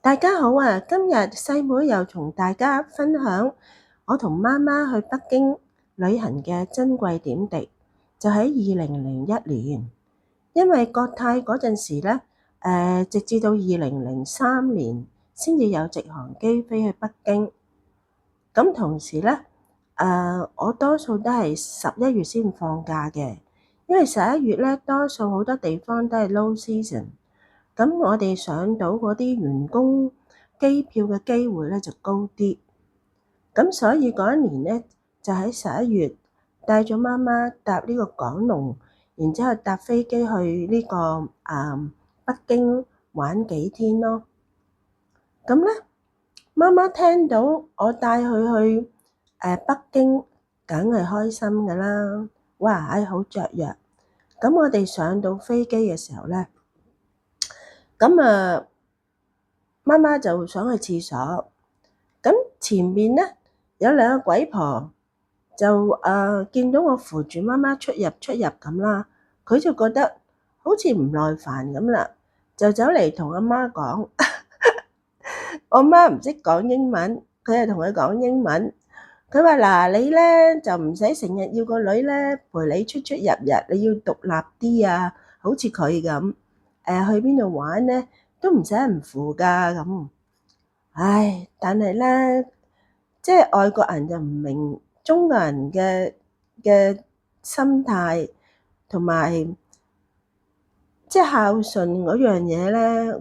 大家好啊！今日細妹又同大家分享我同媽媽去北京旅行嘅珍貴點滴，就喺2001年。因為國泰嗰陣時咧，直至到2003年先至有直航機飛去北京。咁同時咧，我多數都係11月先放假嘅，因為11月咧多數好多地方都係 low season。咁我哋上到嗰啲員工機票嘅機會咧就高啲，咁所以嗰一年咧就喺11月帶咗媽媽搭呢個港龍，然之後搭飛機去呢個北京玩幾天咯。咁咧媽媽聽到我帶佢去北京，梗係開心㗎啦！哇，好雀躍。咁我哋上到飛機嘅時候咧，咁媽媽就想去廁所，咁前面咧有兩個鬼婆就見到我扶住媽媽出入咁啦，佢就覺得好似唔耐煩咁啦，就走嚟同阿媽講，我媽唔識講英文，佢就同佢講英文，佢話嗱，你咧就唔使成日要個女咧陪你出入，你要獨立啲啊，好似佢咁，去邊度玩咧都唔使人扶㗎咁。唉，但係咧，即係外國人就唔明中國人嘅心態，同埋即係孝順嗰樣嘢咧，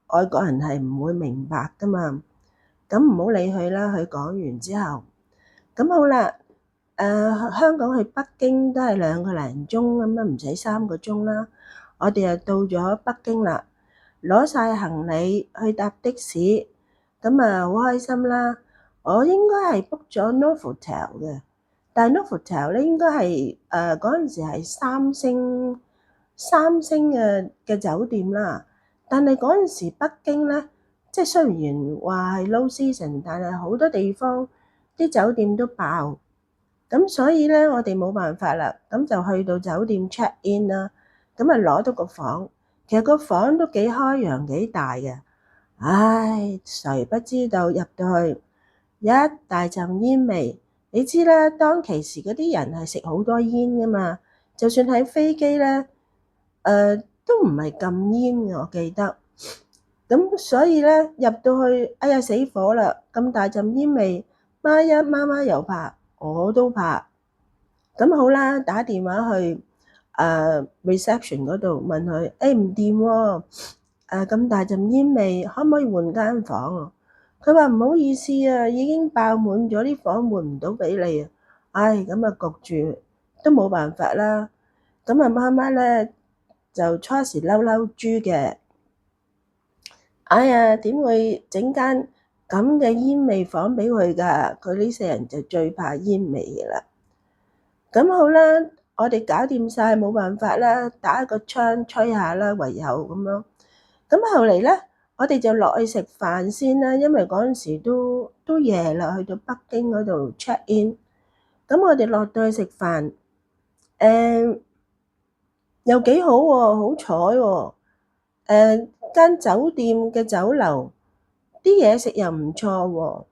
外國人係唔會明白㗎嘛。咁唔好理佢啦，佢講完之後，咁好啦。香港去北京都係2個零鐘咁樣，唔使3個鐘啦。我哋就到咗北京啦，攞晒行李去搭的士，咁好開心啦。我應該係 book 咗 Novotel 嘅，但係 Novotel 咧應該係嗰陣時係三星嘅酒店啦。但係嗰陣時北京咧，即係雖然話係 low season，但係好多地方啲酒店都爆。咁所以咧，我哋冇辦法啦，咁就去到酒店 check in 啦，咁攞到個房，其實個房都幾開揚幾大嘅。唉，誰不知道入到去一大陣煙味，你知啦，當其時嗰啲人係食好多煙噶嘛，就算喺飛機咧，都唔係禁煙嘅，我記得。咁所以咧入到去，哎呀死火啦！咁大陣煙味，媽媽又怕。我都怕，咁好啦，打電話去reception 嗰度問佢，唔掂喎，咁大陣煙味，可唔可以換間房啊？佢話唔好意思啊，已經爆滿咗，啲房換唔到俾你啊。唉，咁焗住都冇辦法啦。咁媽媽咧就初時嬲豬嘅，哎呀，點會整間咁嘅煙味房俾佢㗎？佢呢世人就最怕煙味㗎啦。咁好啦，我哋搞掂晒，冇辦法啦，打個窗吹下啦，唯有咁樣。咁後嚟咧，我哋就落去食飯先啦，因為嗰陣時都夜啦，去到北京嗰度 check in。咁我哋落到去食飯，又幾好喎，好彩喎。間酒店嘅酒樓啲嘢食又唔錯喎。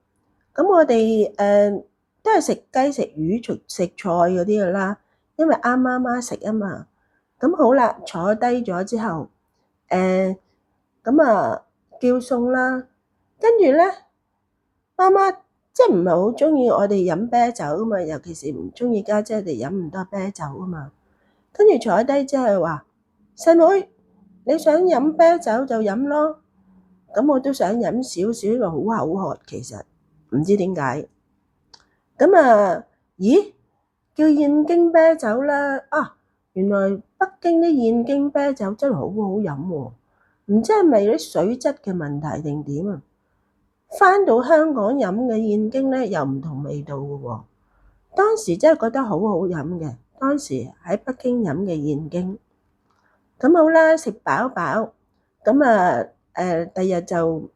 咁我哋都係食雞食魚食菜嗰啲㗎啦，因為啱媽媽食啊嘛。咁好啦，坐低咗之後，咁叫餸啦。跟住咧，媽媽即係唔係好中意我哋飲啤酒啊嘛，尤其是唔中意家姐哋飲咁多啤酒啊嘛。跟住坐低之後話：細妹，你想飲啤酒就飲咯。咁我都想飲少少，因為好口渴，其實唔知點解。咁咦？叫燕京啤酒啦！原來北京啲燕京啤酒真係好好飲喎，唔知係咪啲水質嘅問題定點啊？返到香港飲嘅燕京咧又唔同味道嘅喎，當時真係覺得好好飲嘅。當時喺北京飲嘅燕京，咁好啦，食飽飽，咁第日就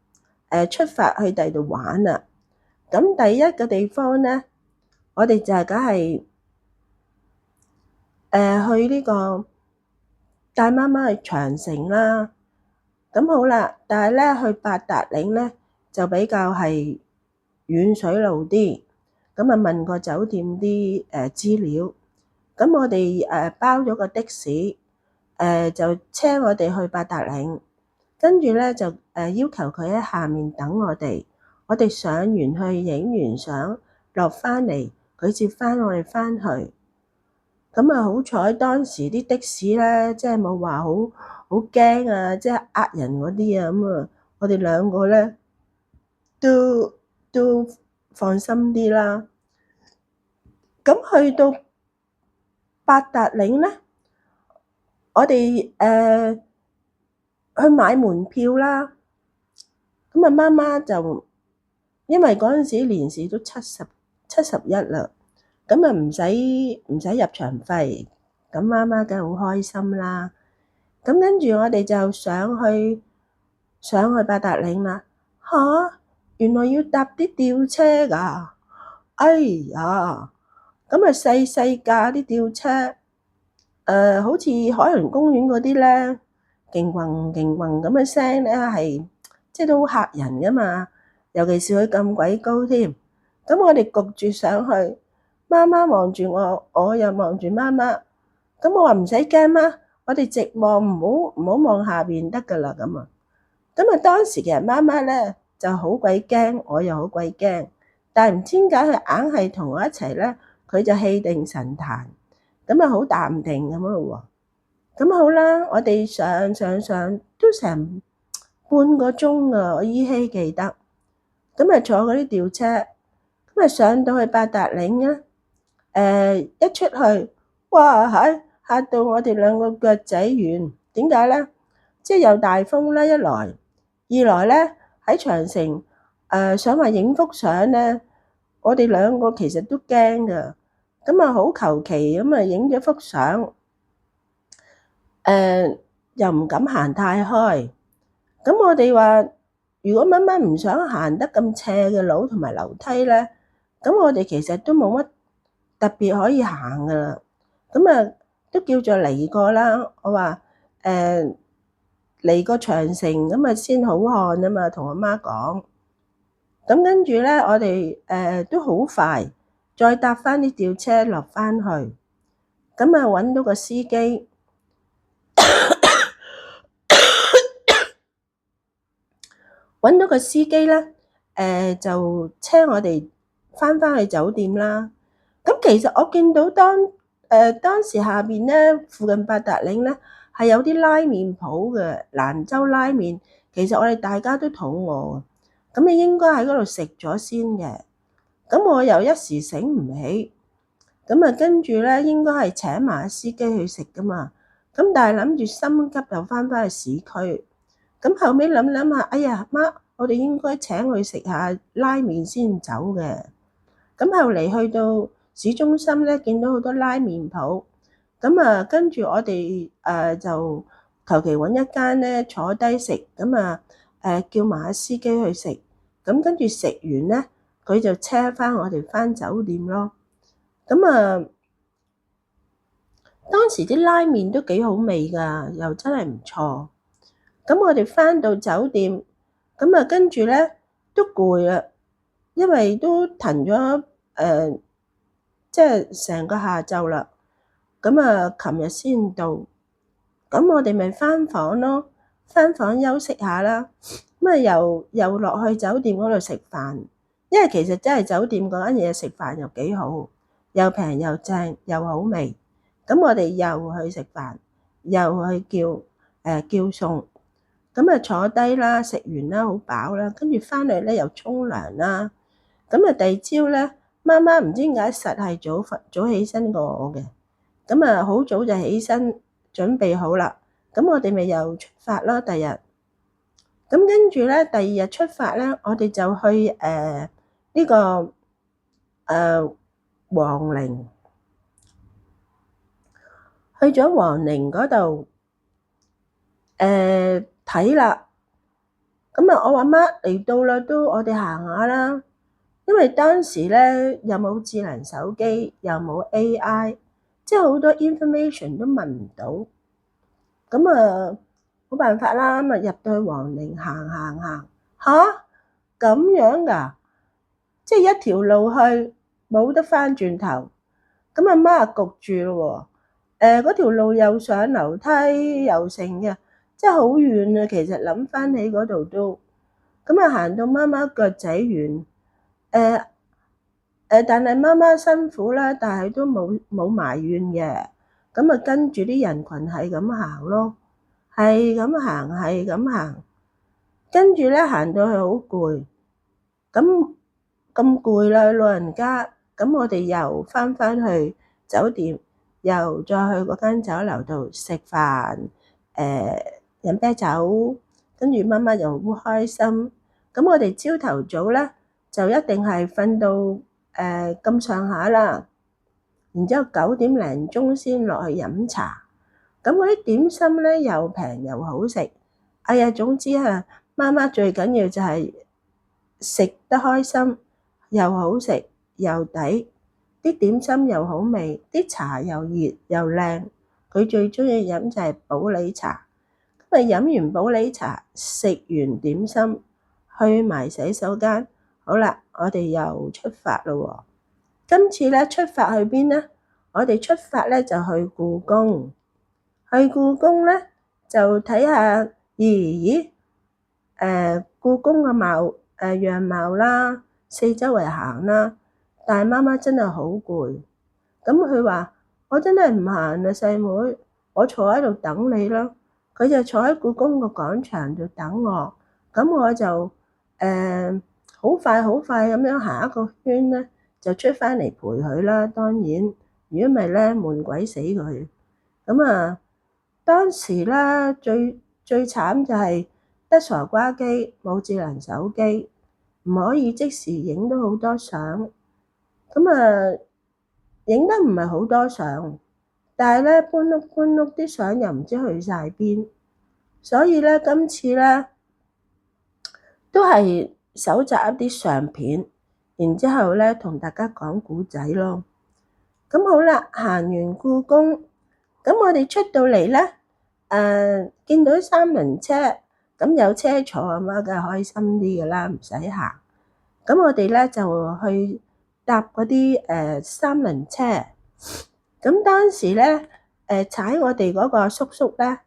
出發去第二度玩啦。咁第一個地方咧，我哋就係梗係去呢個帶媽媽去長城啦。咁好啦，但係咧去八達嶺咧就比較係遠水路啲，咁啊問過酒店啲資料，咁我哋包咗個的士，就車我哋去八達嶺，跟住咧就要求佢喺下面等我哋上完去影完相落翻嚟，佢接翻我哋翻去。咁啊好彩當時啲的士咧，即係冇話好驚啊，即係呃人嗰啲啊，咁啊我哋兩個咧都放心啲啦。咁去到八達嶺咧，我哋去買門票啦。咁啊媽媽就因為嗰陣時年事都71啦，咁啊唔使入場費，咁媽媽梗係好開心啦。咁跟住我哋就上去八達嶺啦。吓，原來要搭啲吊車㗎！哎呀，咁啊細架啲吊車，好似海洋公園嗰啲咧，勁轟勁轟咁嘅聲咧，係即係都好嚇人㗎嘛。尤其是佢咁鬼高添，咁我哋焗住上去，媽媽望住我，我又望住媽媽。咁我話唔使驚媽，我哋直望，唔好望下邊得㗎啦咁啊。咁啊當時嘅媽媽咧就好鬼驚，我又好鬼驚，但係唔知點解佢硬係同我一齊咧，佢就氣定神閒，咁啊好淡定咁咯喎。咁好啦，我哋上都成半個鐘啊，我依稀記得。咁啊坐嗰啲吊車，咁啊上到去八達嶺咧，一出去，哇嚇到我哋兩個腳仔軟。點解咧？即係有大風啦，一來，二來咧喺長城想話影幅相咧，我哋兩個其實都驚㗎。咁啊好求其咁啊影咗幅相，又唔敢行太開。咁我哋話，如果媽媽唔想行得咁斜嘅路同埋樓梯咧，咁我哋其實都冇乜特別可以行噶啦。咁啊都叫做嚟過啦。我話嚟過長城咁啊先好看啊嘛，同我媽講。咁跟住咧，我哋都好快再搭翻啲吊車落翻去，咁啊揾到個司機。揾到個司機咧，就車我哋翻去酒店啦。咁其實我見到當時下邊咧，附近八達嶺咧係有啲拉麵鋪嘅，蘭州拉麵。其實我哋大家都肚餓，咁你應該喺嗰度食咗先嘅。咁我又一時醒唔起，咁啊跟住咧應該係請埋司機去食噶嘛。咁但係諗住心急又翻去市區。咁後尾諗下，哎呀媽，我哋應該請佢食下拉麵先走嘅。咁後嚟去到市中心咧，見到好多拉麵鋪，咁啊跟住我哋就求其揾一間咧坐低食，咁啊叫埋司機去食，咁跟住食完咧，佢就車翻我哋翻酒店咯。咁啊當時啲拉麵都幾好味㗎，又真係唔錯。咁我哋翻到酒店，咁啊跟住咧都攰啦，因為都騰咗即係成個下晝啦。咁啊，琴日先到，咁我哋咪翻房咯，翻房休息下啦。咁啊又落去酒店嗰度食飯，因為其實真係酒店嗰間嘢食飯又幾好，又平又正又好味。咁我哋又去食飯，又去叫餸。咁啊坐低啦，食完啦，好飽啦，跟住翻嚟咧又沖涼啦。咁啊第二朝咧，媽媽唔知點解實係早起身過我嘅。咁啊好早就起身準備好啦。咁我哋咪又出發咯，第日。咁跟住咧，第二日出發咧，我哋就去呢個皇陵，去咗皇陵嗰度睇啦。咁啊，我話媽嚟到啦，都我哋行下啦。因為當時咧又冇智能手機，又冇 AI，即係好多 information 都問唔到。咁啊，冇辦法啦，咁入到去皇陵行吓，咁樣㗎，即係一條路去冇得翻轉頭。咁阿媽啊焗住咯喎，嗰條路又上樓梯又成嘅，即係好遠啊。其實諗翻起嗰度都咁啊，行到媽媽腳仔軟，但係媽媽辛苦啦，但係都冇埋怨嘅。咁啊，跟住啲人群係咁行咯，係咁行，跟住咧行到去好攰，咁攰啦，老人家，咁我哋又翻去酒店，又再去嗰間酒樓度食飯，飲啤酒，跟住媽媽又好開心。咁我哋朝頭早咧就一定係瞓到咁上下啦，然之後9點零鐘先落去飲茶。咁嗰啲點心咧又平又好食。哎呀，總之啊，媽媽最緊要就係食得開心，又好食又抵，啲點心又好味，啲茶又熱又靚。佢最中意飲就係普洱茶。咁啊飲完普洱茶，食完點心，去埋洗手間。好啦，我哋又出發咯喎。今次咧出發去邊咧？我哋出發咧就去故宮。去故宮咧就睇下，故宮嘅樣貌啦，四周圍行啦。但係媽媽真係好攰，咁佢話：我真係唔行啦，細妹，我坐喺度等你咯。佢就坐喺故宮個廣場度等我，咁我就好快咁樣行一個圈咧，就出翻嚟陪佢啦。當然，如果唔係咧，悶鬼死佢。咁啊，當時咧最慘就係得傻瓜機，冇智能手機，唔可以即時影到好多相。咁啊，影得唔係好多相，但係咧搬屋啲相又唔知去晒邊，所以咧今次咧都係搜集一啲相片，然之後咧同大家講古仔咯。咁好啦，行完故宮，咁我哋出到嚟咧，見到三輪車，咁有車坐啊嘛，梗係開心啲㗎啦，唔使行。咁我哋咧就去搭嗰啲三輪車。咁當時咧踩我哋嗰個叔叔咧，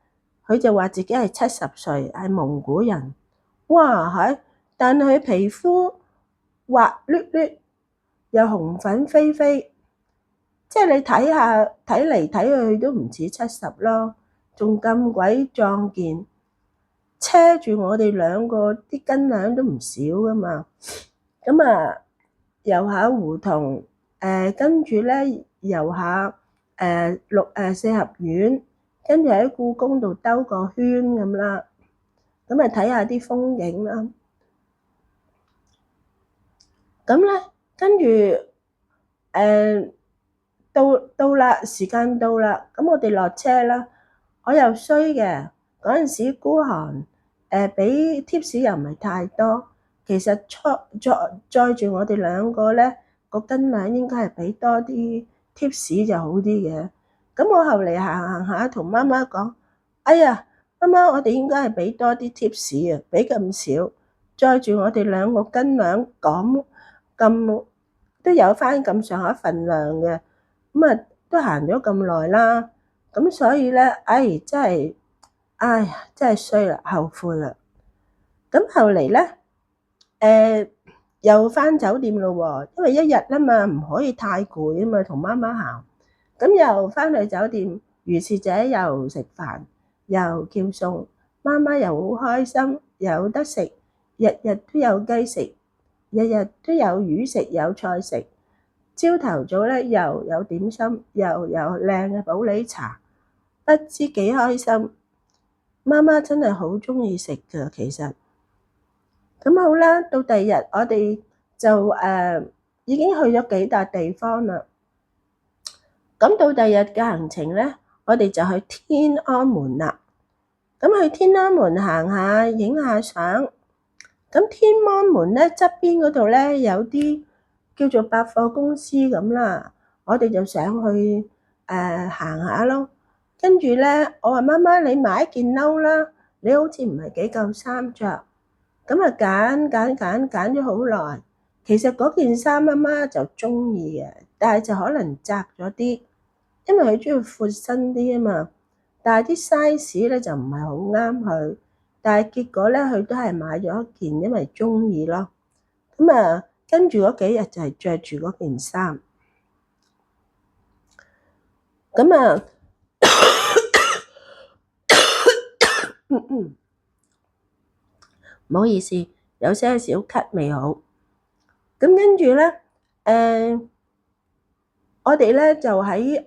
佢就話自己係70歲，係蒙古人。哇係！但係佢皮膚滑捋捋，又紅粉飛飛，即係你睇嚟睇去都唔似70咯，仲咁鬼壯健，車住我哋兩個啲斤兩都唔少噶嘛。咁啊遊下胡同，跟住咧遊下四合院，跟住喺故宮度兜個圈咁啦。咁啊睇下啲風景啦。咁咧跟住到啦，時間到啦，咁我哋落車啦。我又衰嘅，嗰陣時孤寒，俾貼士又唔係太多。其實載住我哋兩個咧，個斤兩應該係俾多啲貼士就好啲嘅。咁我後嚟行下，同媽媽講：哎呀，媽媽，我哋應該係俾多啲貼士啊，俾咁少，載住我哋兩個斤兩咁都有翻咁上下份量嘅。咁啊，都行咗咁耐啦，咁所以咧，真係衰啦，後悔啦。咁後嚟咧，又翻酒店咯喎，因為一日啊嘛，唔可以太攰啊嘛，同媽媽行。咁又翻去酒店，如是者又食飯，又叫餸，媽媽又好開心，有得食，日日都有雞食，日日都有魚食，有菜食。朝頭早咧又有點心，又有靚嘅普洱茶，不知幾開心。媽媽真係好鍾意食㗎，其實。咁好啦，到第二日我哋就已經去咗幾笪地方啦。咁到第二日嘅行程咧，我哋就去天安門啦。咁去天安門行下，影下相。咁天安門咧側邊嗰度咧有啲叫做百貨公司咁啦，我哋就上去行下咯。跟住咧，我話媽媽，你買一件褸啦，你好似唔係幾夠衫着，咁啊揀咗好耐。其實嗰件衫媽媽就中意嘅，但係就可能窄咗啲，因為佢中意闊身啲啊嘛。但係啲 size 咧就唔係好啱佢，但係結果咧佢都係買咗一件，因為中意咯。咁啊，跟住嗰幾日就係着住嗰件衫。咁啊，唔好意思，有些少咳未好。咁跟住咧，我哋咧就喺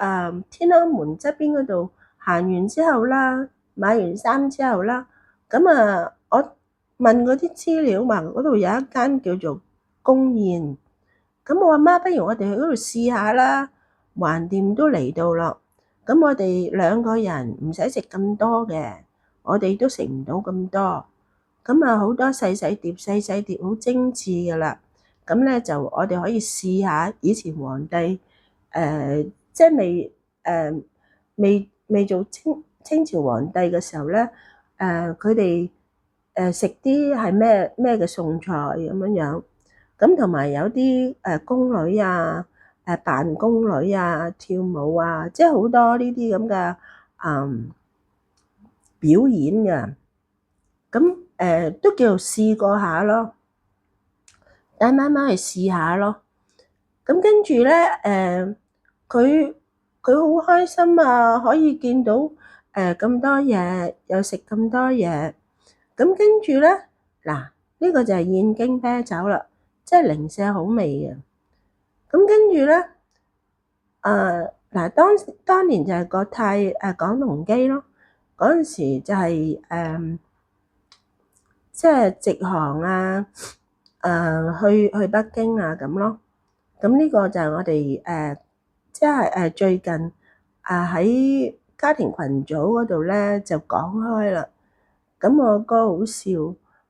天安門側邊嗰度行完之後啦，買完衫之後啦，咁啊，我問嗰啲資料嘛，嗰度有一間叫做公宴。咁我話媽，不如我哋去嗰度試下啦，橫掂都嚟到咯。咁我哋兩個人唔使食咁多嘅，我哋都食唔到咁多。咁啊，好多細細碟，好精緻噶啦。咁咧就我哋可以試下以前皇帝即係未做清朝皇帝嘅時候咧，佢哋食啲係咩嘅餸菜咁樣樣。咁同埋有啲宮女啊，扮宮女啊，跳舞啊，即係好多呢啲咁嘅表演嘅。咁都叫做試過下咯，帶媽媽去試下咯。咁跟住咧，佢好開心啊，可以見到咁多嘢，又食咁多嘢。咁跟住咧，嗱，呢個就係燕京啤酒啦，即係零舍好味嘅。咁跟住咧，嗱，當年就係國泰港龍機咯，嗰陣時就係即係直航啊，去北京啊咁咯。咁呢個就係我哋即係最近喺家庭群組嗰度咧就講開啦。咁我哥好笑，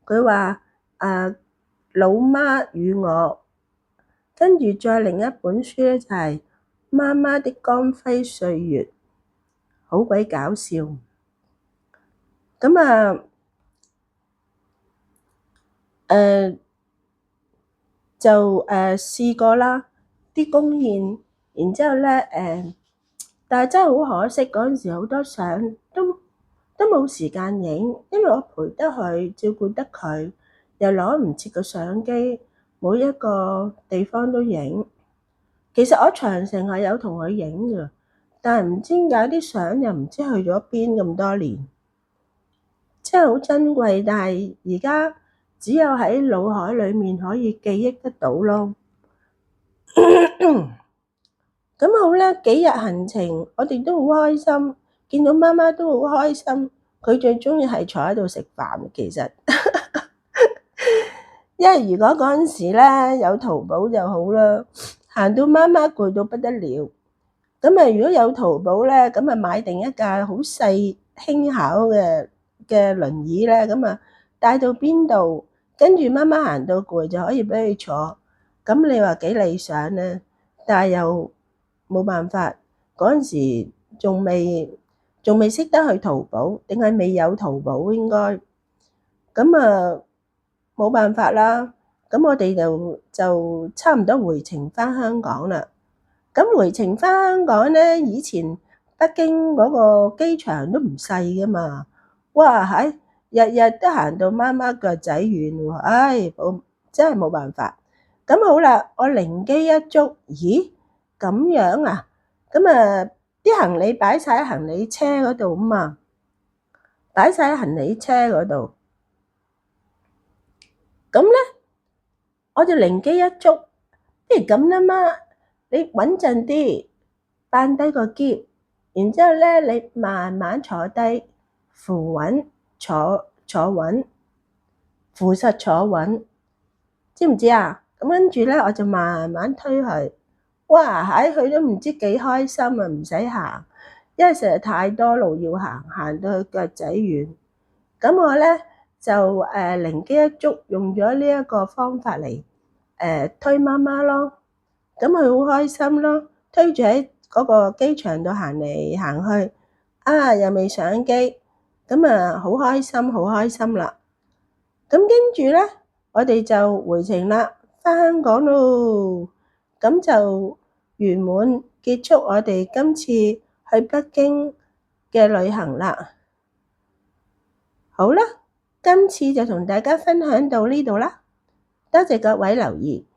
佢話老媽與我，跟住再另一本書咧就係媽媽的光輝歲月，好鬼搞笑。咁就試過啦啲公宴，然之後咧但係真係好可惜，嗰陣時好多相都冇時間影，因為我陪得佢，照顧得佢，又攞唔切個相機，每一個地方都影。其實我長城係有同佢影嘅，但係唔知點解啲相又唔知去咗邊咁多年，真係好珍貴，但係而家只有喺腦海裡面可以記憶得到咯。咁好啦，幾日行程，我哋都好開心，見到媽媽都好開心。佢最中意係坐喺度食飯，其實，因為如果嗰陣時咧有淘寶就好啦，行到媽媽攰到不得了。咁啊，如果有淘寶咧，咁啊買定一架好細輕巧嘅輪椅咧，咁啊帶到邊度，跟住媽媽行到攰就可以俾佢坐。咁你話幾理想咧？但係又冇辦法，嗰陣時仲未識得去淘寶，定係未有淘寶應該。咁啊冇辦法啦。咁我哋就差唔多回程返香港啦。咁回程返香港咧，以前北京嗰個機場都唔細㗎嘛。哇！日日都行到媽媽腳仔軟喎，唉，真係冇辦法。咁好啦，我靈機一觸，咦？咁樣啊？咁啲行李擺晒喺行李車嗰度啊嘛，擺晒喺行李車嗰度。咁咧，我就靈機一觸，不如咁啦媽，你穩陣啲，扳低個篋，然之後咧，你慢慢坐低，扶穩坐穩，扶實坐穩，知唔知啊？咁跟住咧，我就慢慢推佢。哇！佢都唔知幾開心啊，唔使行，因為實在太多路要行，行到佢腳仔軟。咁我咧就靈機一觸，用咗呢一個方法嚟推媽媽咯。咁佢好開心咯，推住喺嗰個機場度行嚟行去，又未上機。咁好開心啦。咁跟住咧，我哋就回程啦，返香港咯。咁就圓滿結束我哋今次去北京嘅旅行啦。好啦，今次就同大家分享到呢度啦，多謝各位留意。